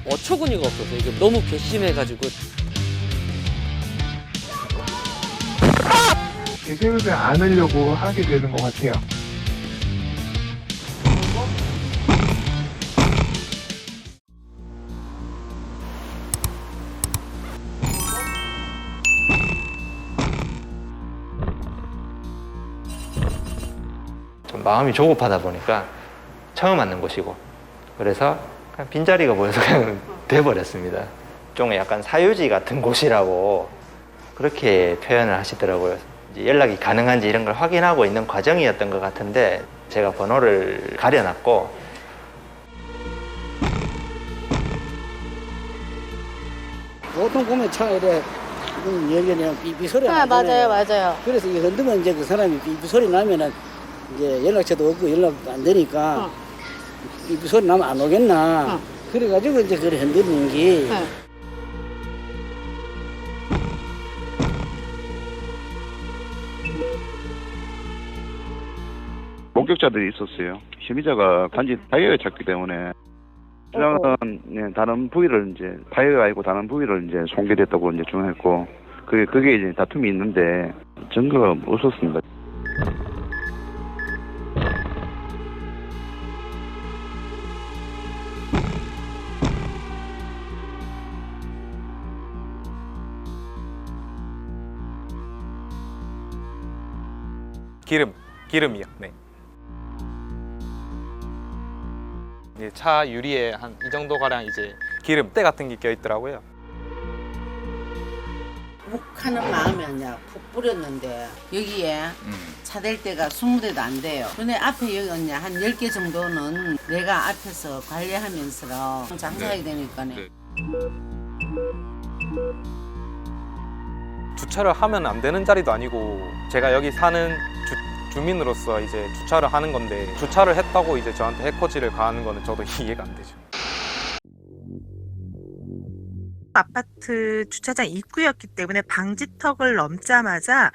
어처구니가 없어서 이게 너무 괘씸해가지고. 대세우지 않으려고 하게 되는 것 같아요. 좀 마음이 조급하다 보니까 처음 앉는 곳이고, 그래서 그냥 빈자리가 보여서 그냥 돼버렸습니다. 좀 약간 사유지 같은 곳이라고 그렇게 표현을 하시더라고요. 이제 연락이 가능한지 이런 걸 확인하고 있는 과정이었던 것 같은데, 제가 번호를 가려놨고, 보통 보면 차 이래 열면 삐삐 소리 아, 나잖아요. 맞아요. 그래서 이 흔들면 이제 그 사람이 삐삐 소리 나면은 이제 연락처도 없고 연락도 안 되니까 삐삐 소리 나면 안 오겠나. 그래가지고 이제 그걸 흔드는 게. 목격자들이 있었어요. 혐의자가 단지 타이어에 찼기 때문에 주장은 다른 부위를 이제 타이어가 아니고 다른 부위를 이제 손괴됐다고 이제 주장했고, 그게 이제 다툼이 있는데 증거가 없었습니다. 기름이요. 네. 이제 차 유리에 한 이 정도 가량 이제 기름때 같은 게 껴 있더라고요. 욱하는 마음이 아니라 푹 뿌렸는데 여기에 차 댈 데가 20대도 안 돼요. 근데 앞에 여기 언니 한 10개 정도는 내가 앞에서 관리하면서 장사하게 되니까네. 주차를 하면 안 되는 자리도 아니고, 제가 여기 사는 주민으로서 이제 주차를 하는 건데, 주차를 했다고 이제 저한테 해코지를 가하는 거는 저도 이해가 안 되죠. 아파트 주차장 입구였기 때문에 방지턱을 넘자마자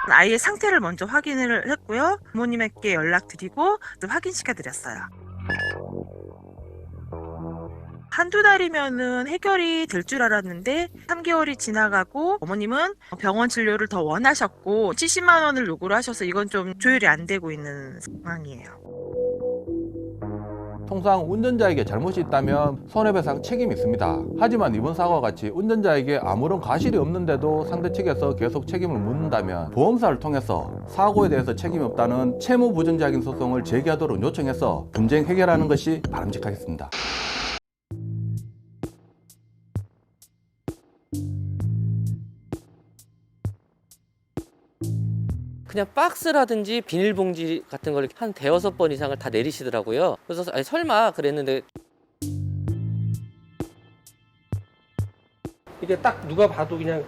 아이의 상태를 먼저 확인을 했고요. 부모님에게 연락드리고 또 확인시켜드렸어요. 한두 달이면은 해결이 될 줄 알았는데 3개월이 지나가고 어머님은 병원 진료를 더 원하셨고 70만 원을 요구를 하셔서 이건 좀 조율이 안 되고 있는 상황이에요. 통상 운전자에게 잘못이 있다면 손해배상 책임이 있습니다. 하지만 이번 사고와 같이 운전자에게 아무런 과실이 없는데도 상대 측에서 계속 책임을 묻는다면 보험사를 통해서 사고에 대해서 책임이 없다는 채무부정적인 소송을 제기하도록 요청해서 분쟁 해결하는 것이 바람직하겠습니다. 그냥 박스라든지 비닐봉지 같은 걸 한 대여섯 번 이상을 다 내리시더라고요. 그래서 아니, 설마 그랬는데 이게 딱 누가 봐도 그냥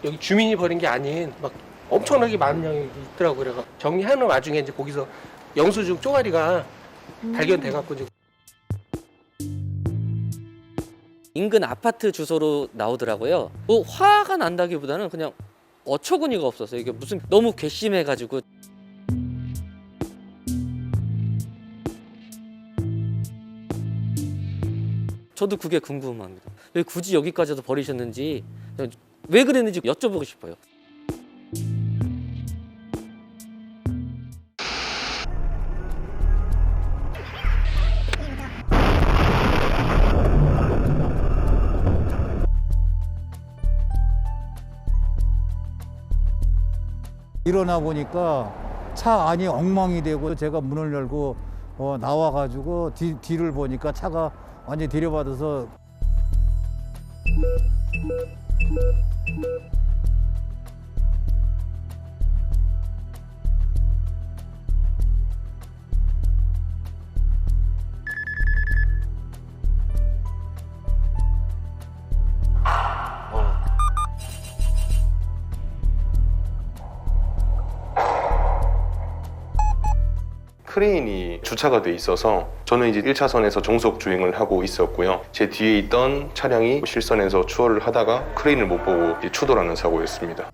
여기 주민이 버린 게 아닌 막 엄청나게 많은 양이 있더라고요. 그래서 정리하는 와중에 이제 거기서 영수증 쪼가리가 발견돼갖고 이제 인근 아파트 주소로 나오더라고요. 뭐 화가 난다기보다는 그냥 어처구니가 없어서 이게 무슨 너무 괘씸해가지고. 저도 그게 궁금합니다. 왜 굳이 여기까지도 버리셨는지, 왜 그랬는지 여쭤보고 싶어요. 일어나 보니까 차 안이 엉망이 되고, 제가 문을 열고 나와가지고 뒤를 보니까 차가 완전히 들여받아서 크레인이 주차가 돼 있어서 저는 이제 1차선에서 정속 주행을 하고 있었고요. 제 뒤에 있던 차량이 실선에서 추월을 하다가 크레인을 못 보고 추돌하는 사고였습니다.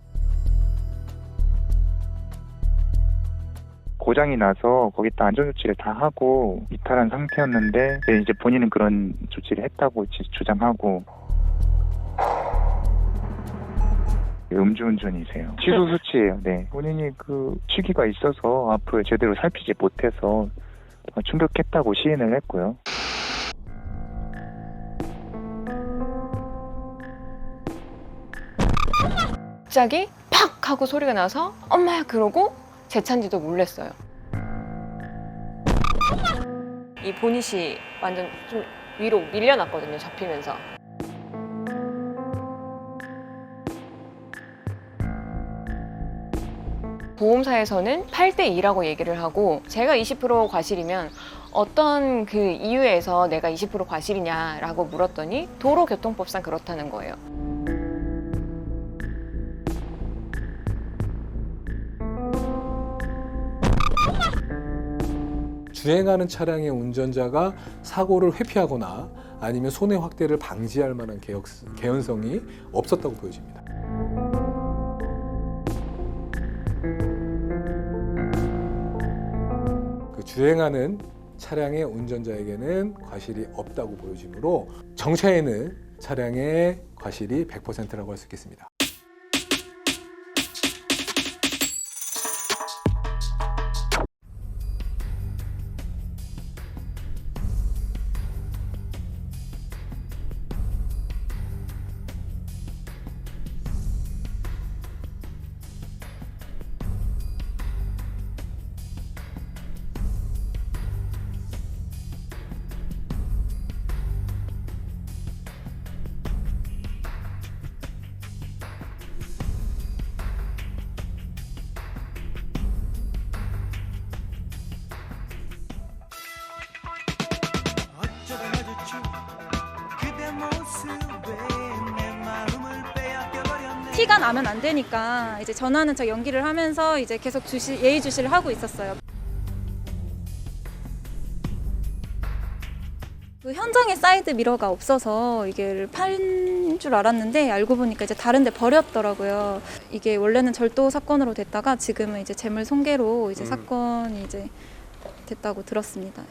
고장이 나서 거기다 안전조치를 다 하고 이탈한 상태였는데 이제 본인은 그런 조치를 했다고 주장하고 음주운전이세요. 취소 수치예요. 네. 본인이 그 취기가 있어서 앞을 제대로 살피지 못해서 충격했다고 시인을 했고요. 갑자기 팍 하고 소리가 나서 엄마야 그러고 제 차인지도 몰랐어요. 이 보닛이 완전 좀 위로 밀려났거든요, 접히면서. 보험사에서는 8대2라고 얘기를 하고 제가 20% 과실이면 어떤 그 이유에서 내가 20% 과실이냐라고 물었더니 도로교통법상 그렇다는 거예요. 주행하는 차량의 운전자가 사고를 회피하거나 아니면 손해 확대를 방지할 만한 개연성이 없었다고 보여집니다. 그 주행하는 차량의 운전자에게는 과실이 없다고 보여지므로 정차에는 차량의 과실이 100%라고 할 수 있겠습니다. 티가 나면 안 되니까 이제 전화는 저 연기를 하면서 이제 계속 예의주시를 하고 있었어요. 그 현장에 사이드 미러가 없어서 이게 팔 줄 알았는데 알고 보니까 이제 다른 데 버렸더라고요. 이게 원래는 절도 사건으로 됐다가 지금은 이제 재물 손괴로 이제 사건이 이제 됐다고 들었습니다.